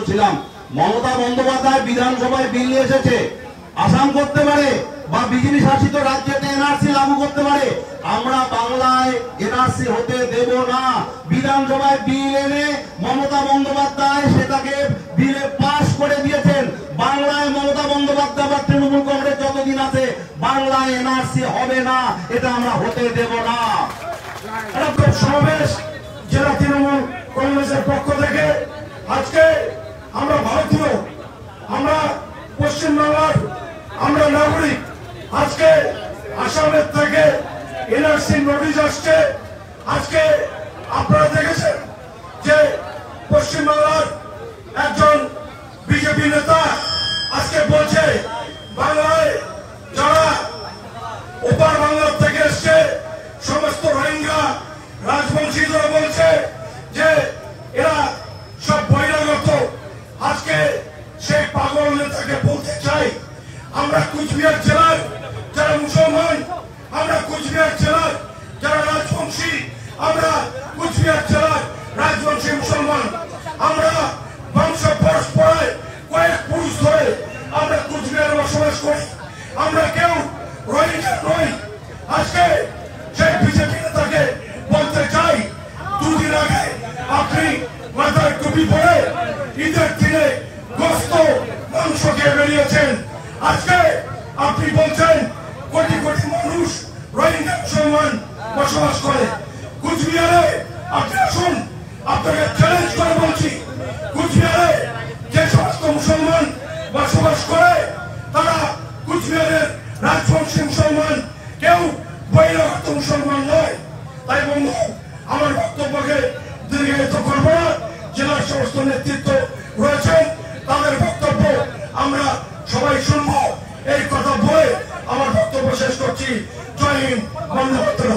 ছিলাম। মমতা বন্দ্যোপাধ্যায় বিধানসভায় বিল নিয়ে এসেছে, আসাম করতে পারে বা বিজেপি শাসিত রাজ্যে এনআরসি লাগু করতে পারে। আমরা বাংলায় এনআরসি হতে দেব না। বিধানসভায় বিল এনে মমতা বন্দ্যোপাধ্যায় সেটাকে বিলে পাশ করে দিয়েছেন। বাংলায় মমতা বন্দ্যোপাধ্যায় বা তৃণমূল কংগ্রেস যতদিন আছে বাংলায় এনআরসি হবে না, এটা আমরা হতে দেব না। সমাবেশ জেলা তৃণমূল কংগ্রেসের পক্ষ থেকে আজকে আমরা ভারতীয়, আমরা পশ্চিমবাংলার, আমরা নাগরিক। আজকে আসামের থেকে এনআরসি নোটিশ আসছে। আজকে আপনারা দেখেছেন যে পশ্চিমবাংলার একজন বিজেপি নেতা আজকে বলছে বাংলায় যারা ওপার বাংলার থেকে এসছে সমস্ত রোহিঙ্গা রাজবংশীরা বলছে যে এরা সব বহিরাগত। আজকে সেই পাগল নেতাকে বলতে চাই, আমরা কুচবিহার জেলার যারা মুসলমান, আমরা কুচবিহার জেলার যারা রাজবংশী, আমরা কুচবিহার জেলার রাজবংশী মুসলমান, আমরা বংশ পরস্পরায় কয়েক পুরুষ ধরে আমরা কুচবিহারে বসবাস করি। আমরা কেউ রোহিঙ্গা নই। আজকে সেই বিজেপি নেতাকে বলতে চাই, দুদিন আগে আপনি মাথায় টুপি পরে ঈদের দিনে গোস্ত মাংস খেয়ে বেরিয়েছেন। আজকে আপনি বলছেন কোটি কোটি মানুষ রোহিঙ্গা মুসলমান বসবাস করে কুচবিহারে। আপনি আসুন, আপনাকে চ্যালেঞ্জ করে বলছি, কুচবিহারে যে সমস্ত মুসলমান বসবাস করে তারা কুচবিহারের রাজবংশী মুসলমান, কেউ বহিরাগত মুসলমান নয়। তাই বন্ধু, আমার বক্তব্যকে দীর্ঘায়িত করব না। জেলার সমস্ত নেতৃত্ব রয়েছেন, তাদের বক্তব্য আমরা সবাই শুনবো। এই কথা বলে আমার বক্তব্য শেষ করছি। জয় হিন্দ, বন্দে মাতরম।